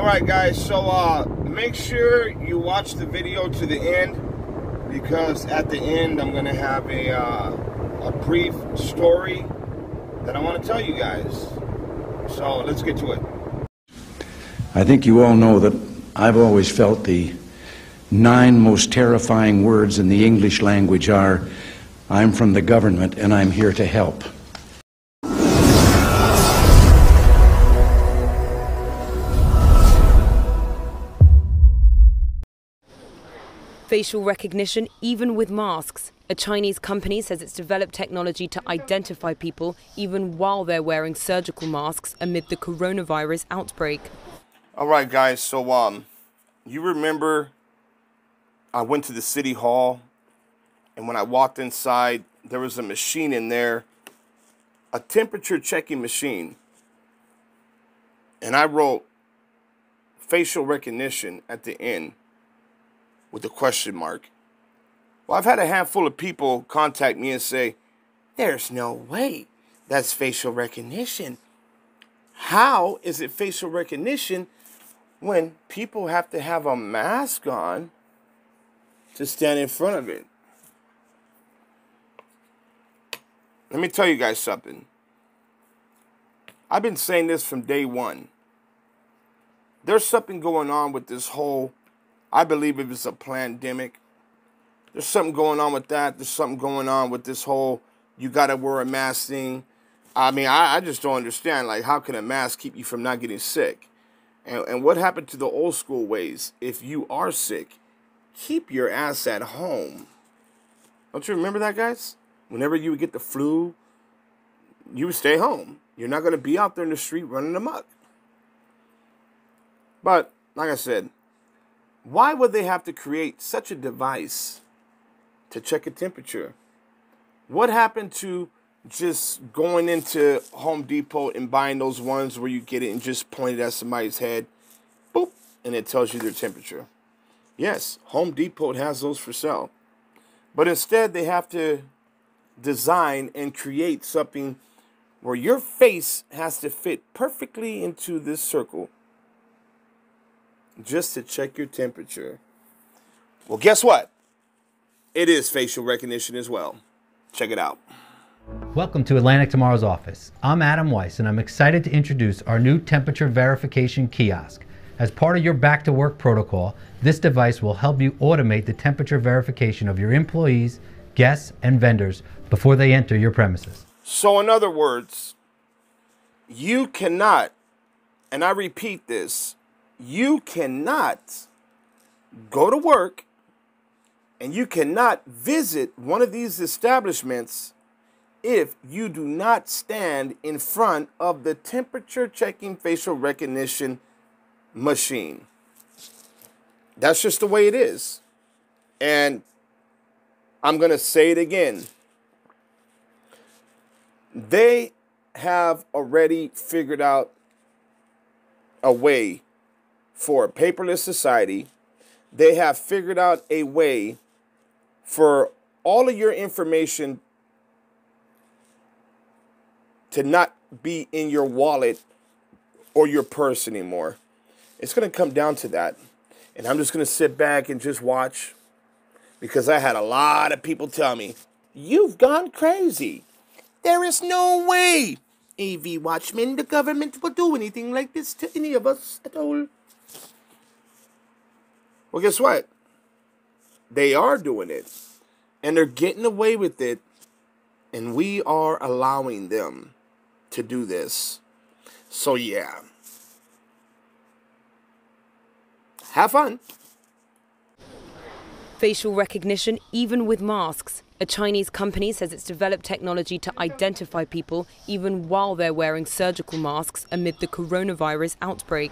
Alright guys, so make sure you watch the video to the end, because at the end I'm going to have a brief story that I want to tell you guys. So let's get to it. I think you all know that I've always felt the 9 most terrifying words in the English language are, I'm from the government and I'm here to help. Facial recognition, even with masks. A Chinese company says it's developed technology to identify people even while they're wearing surgical masks amid the coronavirus outbreak. All right, guys, so you remember I went to the city hall, and when I walked inside, there was a machine in there, a temperature checking machine. And I wrote facial recognition at the end with a question mark. Well, I've had a handful of people contact me and say, there's no way that's facial recognition. How is it facial recognition when people have to have a mask on to stand in front of it? Let me tell you guys something. I've been saying this from day one. There's something going on with this whole, I believe if it's a pandemic, there's something going on with that. There's something going on with this whole, you got to wear a mask thing. I mean, I just don't understand. Like, how can a mask keep you from not getting sick? And what happened to the old school ways? If you are sick, keep your ass at home. Don't you remember that, guys? Whenever you would get the flu, you would stay home. You're not going to be out there in the street running amok. But, like I said, why would they have to create such a device to check a temperature? What happened to just going into Home Depot and buying those ones where you get it and just point it at somebody's head, boop, and it tells you their temperature? Yes, Home Depot has those for sale. But instead, they have to design and create something where your face has to fit perfectly into this circle just to check your temperature. Well, guess what? It is facial recognition as well. Check it out. Welcome to Atlantic Tomorrow's office. I'm Adam Weiss, and I'm excited to introduce our new temperature verification kiosk. As part of your back to work protocol, this device will help you automate the temperature verification of your employees, guests, and vendors before they enter your premises. So in other words, you cannot, and I repeat this, you cannot go to work and you cannot visit one of these establishments if you do not stand in front of the temperature checking facial recognition machine. That's just the way it is. And I'm going to say it again. They have already figured out a way for a paperless society. They have figured out a way for all of your information to not be in your wallet or your purse anymore. It's going to come down to that. And I'm just going to sit back and just watch, because I had a lot of people tell me, you've gone crazy. There is no way, AV Watchman, the government will do anything like this to any of us at all. Well, guess what? They are doing it. And they're getting away with it. And we are allowing them to do this. So, yeah. Have fun. Facial recognition, even with masks. A Chinese company says it's developed technology to identify people even while they're wearing surgical masks amid the coronavirus outbreak.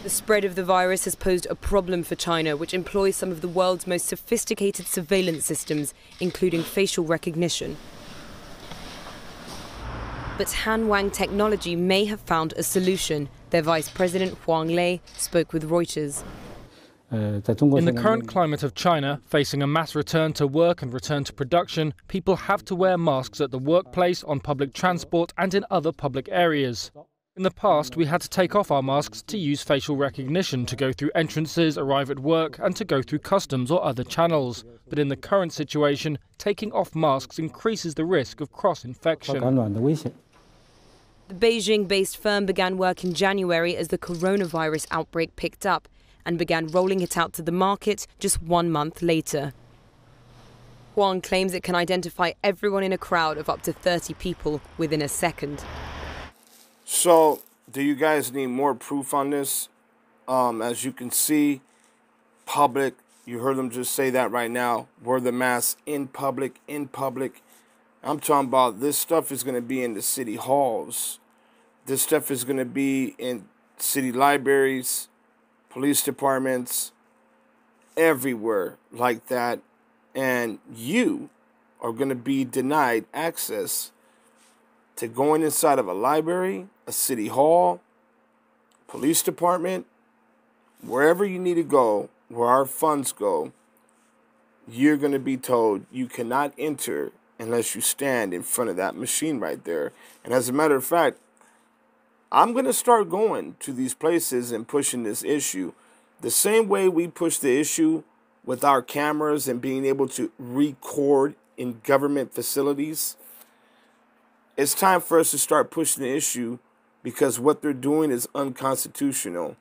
The spread of the virus has posed a problem for China, which employs some of the world's most sophisticated surveillance systems, including facial recognition. But Han Wang Technology may have found a solution. Their Vice President Huang Lei spoke with Reuters. In the current climate of China, facing a mass return to work and return to production, people have to wear masks at the workplace, on public transport and in other public areas. In the past, we had to take off our masks to use facial recognition to go through entrances, arrive at work, and to go through customs or other channels. But in the current situation, taking off masks increases the risk of cross-infection. The Beijing-based firm began work in January as the coronavirus outbreak picked up and began rolling it out to the market just 1 month later. Huang claims it can identify everyone in a crowd of up to 30 people within a second. So, do you guys need more proof on this? As you can see, public, you heard them just say that right now. Wear the mask in public, in public. I'm talking about this stuff is going to be in the city halls. This stuff is going to be in city libraries, police departments, everywhere like that. And you are going to be denied access to going inside of a library, a city hall, police department, wherever you need to go, where our funds go. You're going to be told you cannot enter unless you stand in front of that machine right there. And as a matter of fact, I'm going to start going to these places and pushing this issue the same way we push the issue with our cameras and being able to record in government facilities. It's time for us to start pushing the issue because what they're doing is unconstitutional.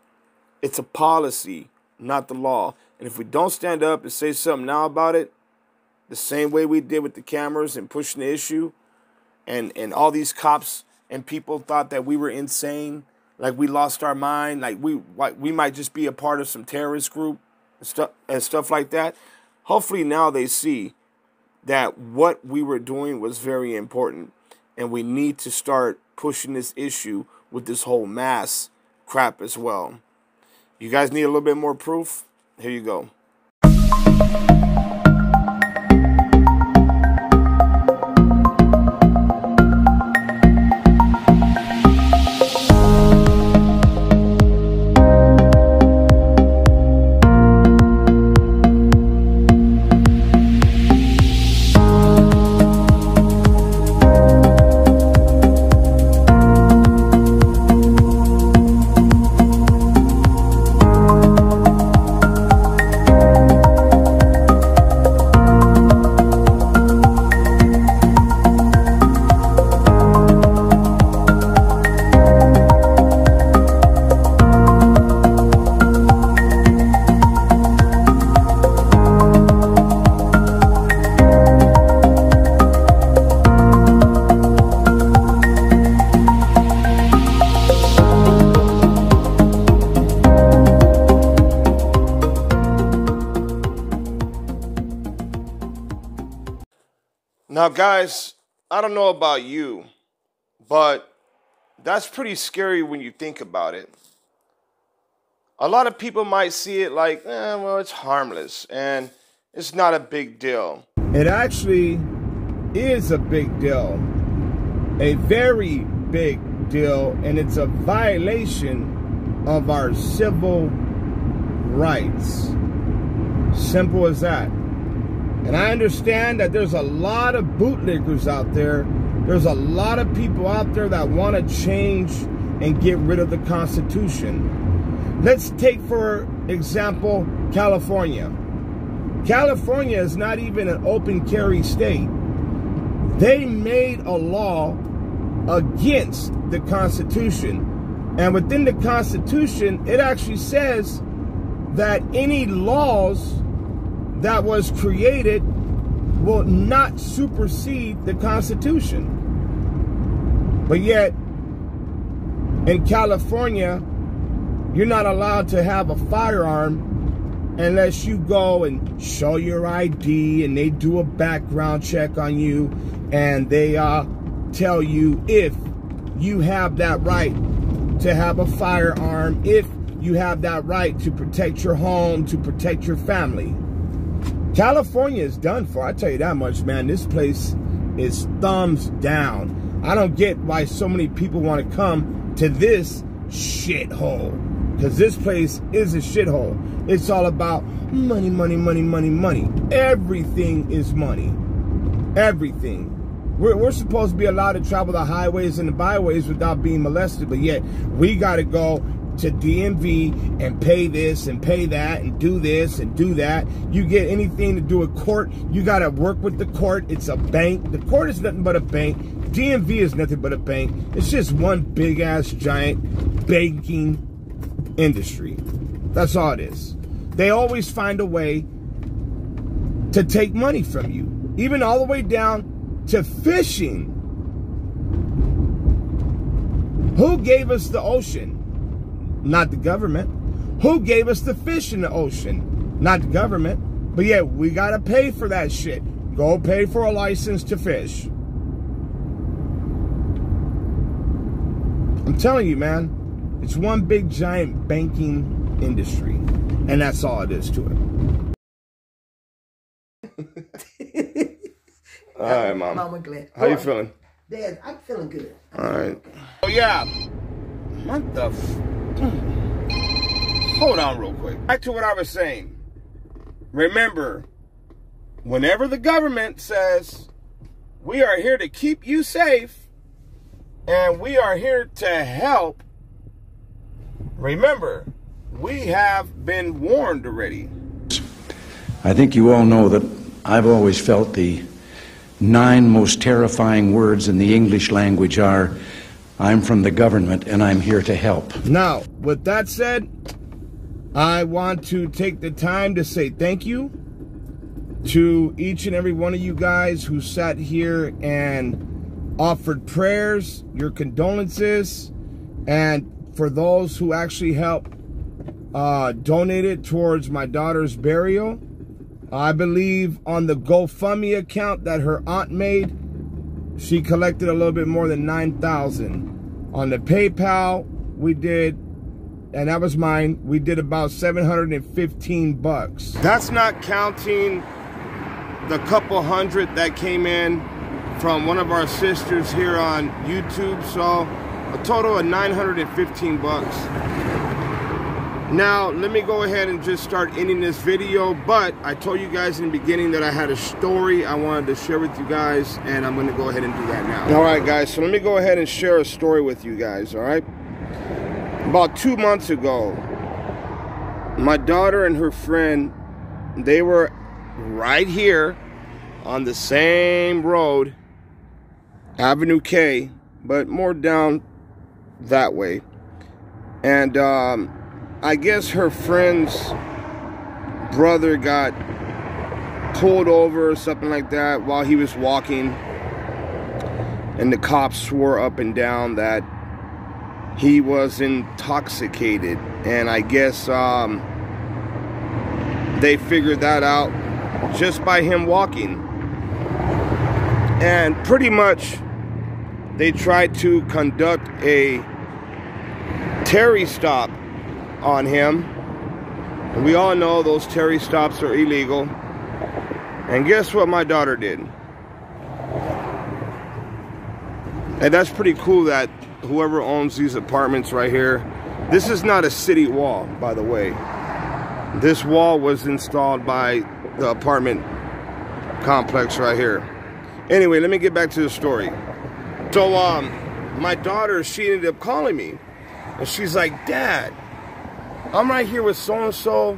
It's a policy, not the law. And if we don't stand up and say something now about it, the same way we did with the cameras and pushing the issue, and all these cops and people thought that we were insane, like we lost our mind, like we might just be a part of some terrorist group and stuff like that. Hopefully now they see that what we were doing was very important. And we need to start pushing this issue with this whole mass crap as well. You guys need a little bit more proof? Here you go. Now, guys, I don't know about you, but that's pretty scary when you think about it. A lot of people might see it like, well, it's harmless and it's not a big deal. It actually is a big deal, a very big deal, and it's a violation of our civil rights. Simple as that. And I understand that there's a lot of bootlickers out there. There's a lot of people out there that want to change and get rid of the Constitution. Let's take, for example, California. California is not even an open carry state. They made a law against the Constitution. And within the Constitution, it actually says that any laws that was created will not supersede the Constitution. But yet, in California, you're not allowed to have a firearm unless you go and show your ID and they do a background check on you and they tell you if you have that right to have a firearm, if you have that right to protect your home, to protect your family. California is done for, I tell you that much, man. This place is thumbs down. I don't get why so many people want to come to this shithole. Because this place is a shithole. It's all about money, money, money, money, money. Everything is money. Everything. We're supposed to be allowed to travel the highways and the byways without being molested, but yet we got to go to DMV and pay this and pay that and do this and do that. You get anything to do with court, you got to work with the court. It's a bank. The court is nothing but a bank. DMV is nothing but a bank. It's just one big ass giant banking industry. That's all it is. They always find a way to take money from you, even all the way down to fishing. Who gave us the ocean? Not the government. Who gave us the fish in the ocean? Not the government. But yeah, we gotta pay for that shit. Go pay for a license to fish. I'm telling you, man, it's one big giant banking industry, and that's all it is to it. All right, Mom. Mama Glenn. How you feeling? Dad, I'm feeling good. All right. Oh, yeah. What the Hold on real quick. Back to what I was saying. Remember, whenever the government says, we are here to keep you safe, and we are here to help, remember, we have been warned already. I think you all know that I've always felt the 9 most terrifying words in the English language are, I'm from the government and I'm here to help. Now, with that said, I want to take the time to say thank you to each and every one of you guys who sat here and offered prayers, your condolences, and for those who actually helped donated towards my daughter's burial. I believe on the GoFundMe account that her aunt made, she collected a little bit more than $9,000. On the PayPal, we did, and that was mine, we did about $715. That's not counting the couple hundred that came in from one of our sisters here on YouTube. So a total of $915. Now, let me go ahead and just start ending this video, but I told you guys in the beginning that I had a story I wanted to share with you guys, and I'm going to go ahead and do that now. All right, guys, so let me go ahead and share a story with you guys, all right? About 2 months ago, my daughter and her friend, they were right here on the same road, Avenue K, but more down that way. And I guess her friend's brother got pulled over or something like that while he was walking, and the cops swore up and down that he was intoxicated, and I guess they figured that out just by him walking. And pretty much they tried to conduct a Terry stop on him, and we all know those Terry stops are illegal. And guess what my daughter did? And that's pretty cool that whoever owns these apartments right here, this is not a city wall, by the way. This wall was installed by the apartment complex right here. Anyway, let me get back to the story. So my daughter, she ended up calling me, and she's like, Dad, I'm right here with so-and-so,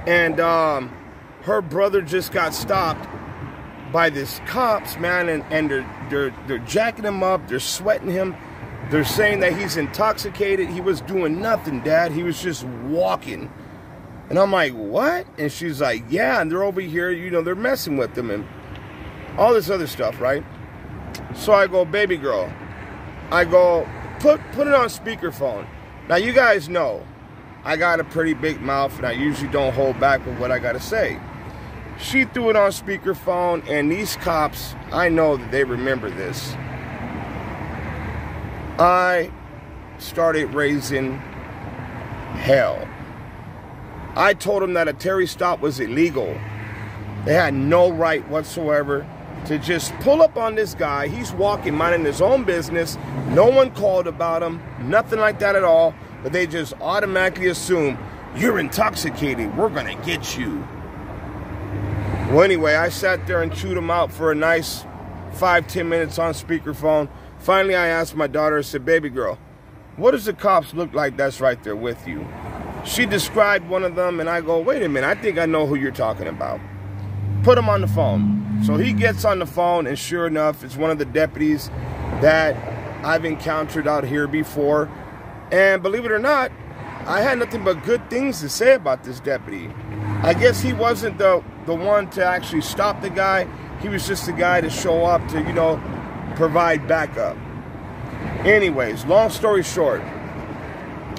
and her brother just got stopped by these cops, man, and they're jacking him up, they're sweating him, they're saying that he's intoxicated. He was doing nothing, Dad, he was just walking. And I'm like, what? And she's like, yeah, and they're over here, you know, they're messing with him and all this other stuff, right? So I go, baby girl, I go, put it on speakerphone. Now you guys know I got a pretty big mouth, and I usually don't hold back with what I gotta say. She threw it on speakerphone, and these cops, I know that they remember this. I started raising hell. I told them that a Terry stop was illegal. They had no right whatsoever to just pull up on this guy. He's walking, minding his own business. No one called about him, nothing like that at all. But they just automatically assume, you're intoxicated, we're gonna get you. Well, anyway, I sat there and chewed them out for a nice 5-10 minutes on speakerphone. Finally, I asked my daughter, I said, baby girl, what does the cops look like that's right there with you? She described one of them, and I go, wait a minute, I think I know who you're talking about. Put him on the phone. So he gets on the phone, and sure enough, it's one of the deputies that I've encountered out here before. And believe it or not, I had nothing but good things to say about this deputy. I guess he wasn't the one to actually stop the guy. He was just the guy to show up to, you know, provide backup. Anyways, long story short,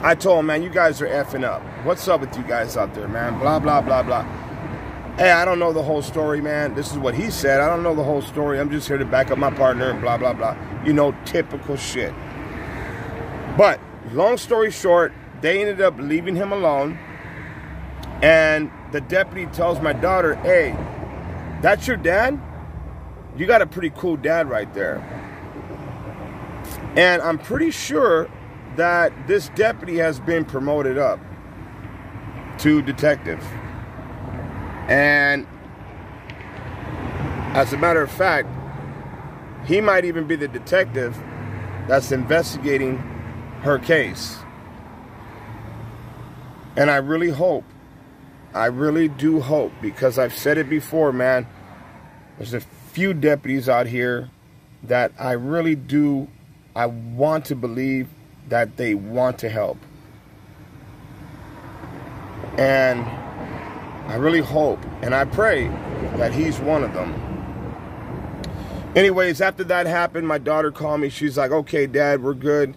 I told him, man, you guys are effing up. What's up with you guys out there, man? Blah, blah, blah, blah. Hey, I don't know the whole story, man. This is what he said. I don't know the whole story. I'm just here to back up my partner and blah, blah, blah. You know, typical shit. But long story short, they ended up leaving him alone. And the deputy tells my daughter, hey, that's your dad? You got a pretty cool dad right there. And I'm pretty sure that this deputy has been promoted up to detective. And as a matter of fact, he might even be the detective that's investigating her case. And I really hope, I really do hope, because I've said it before, man, there's a few deputies out here that I really do, I want to believe that they want to help. And I really hope and I pray that he's one of them. Anyways, after that happened, my daughter called me. She's like, okay, Dad, we're good.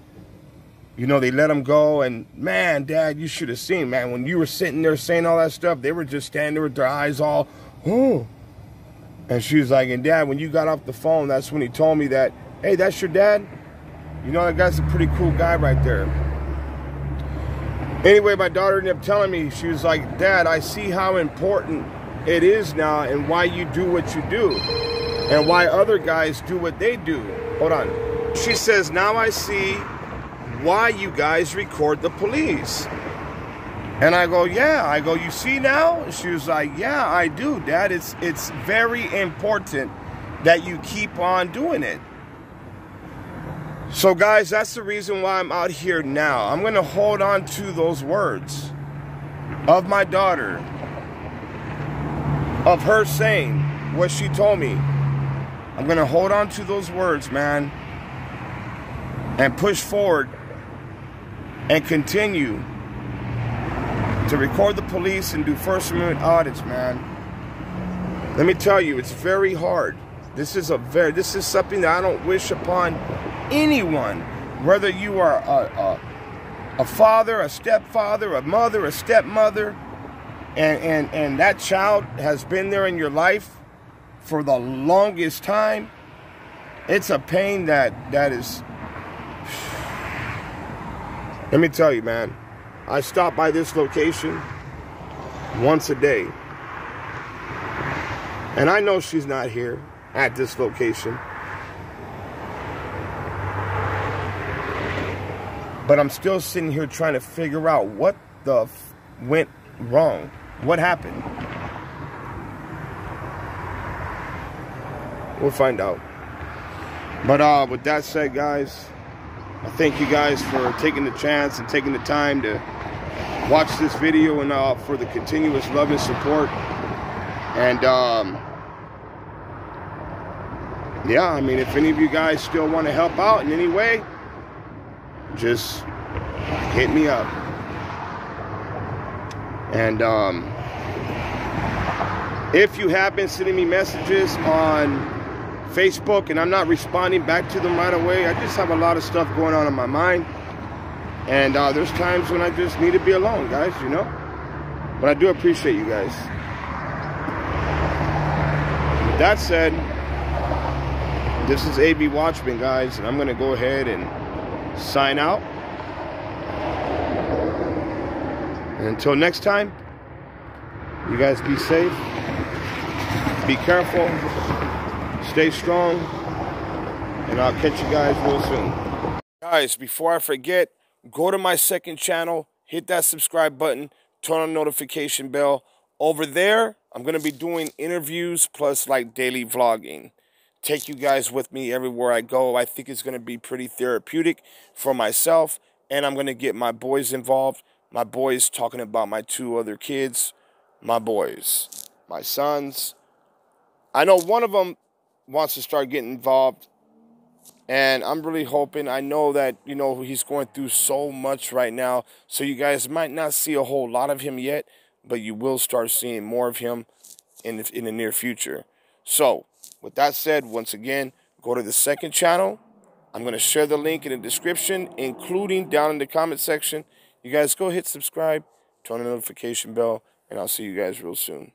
You know, they let him go. And man, Dad, you should have seen, man, when you were sitting there saying all that stuff, they were just standing there with their eyes all, oh. And she was like, and Dad, when you got off the phone, that's when he told me that, hey, that's your dad? You know, that guy's a pretty cool guy right there. Anyway, my daughter ended up telling me, she was like, Dad, I see how important it is now and why you do what you do and why other guys do what they do. Hold on. She says, now I see why you guys record the police. And I go, yeah. I go, you see now? And she was like, yeah, I do, Dad. It's very important that you keep on doing it. So guys, that's the reason why I'm out here now. I'm going to hold on to those words of my daughter, of her saying what she told me. I'm going to hold on to those words, man, and push forward and continue to record the police and do First Amendment audits, man. Let me tell you, it's very hard. This is something that I don't wish upon anyone, whether you are a father, a stepfather, a mother, a stepmother, and that child has been there in your life for the longest time. It's a pain that is. Let me tell you, man, I stop by this location once a day, and I know she's not here at this location. But I'm still sitting here trying to figure out what the went wrong. What happened? We'll find out. But with that said, guys, I thank you guys for taking the chance and taking the time to watch this video and for the continuous love and support. And yeah, I mean, if any of you guys still want to help out in any way, just hit me up. And if you have been sending me messages on Facebook and I'm not responding back to them right away, I just have a lot of stuff going on in my mind. And there's times when I just need to be alone, guys, you know. But I do appreciate you guys. With that said, this is AB Watchman, guys, and I'm going to go ahead and sign out. And until next time, you guys be safe, be careful, stay strong, and I'll catch you guys real soon. Guys, before I forget, go to my second channel, hit that subscribe button, turn on the notification bell. Over there, I'm going to be doing interviews plus like daily vlogging. take you guys with me everywhere I go. I think it's going to be pretty therapeutic for myself, and I'm going to get my boys involved. My boys talking about my 2 other kids, my boys, my sons. I know one of them wants to start getting involved, and I'm really hoping. I know that, you know, he's going through so much right now, so you guys might not see a whole lot of him yet, but you will start seeing more of him in the near future. So, with that said, once again, go to the second channel. I'm going to share the link in the description, including down in the comment section. You guys go hit subscribe, turn on the notification bell, and I'll see you guys real soon.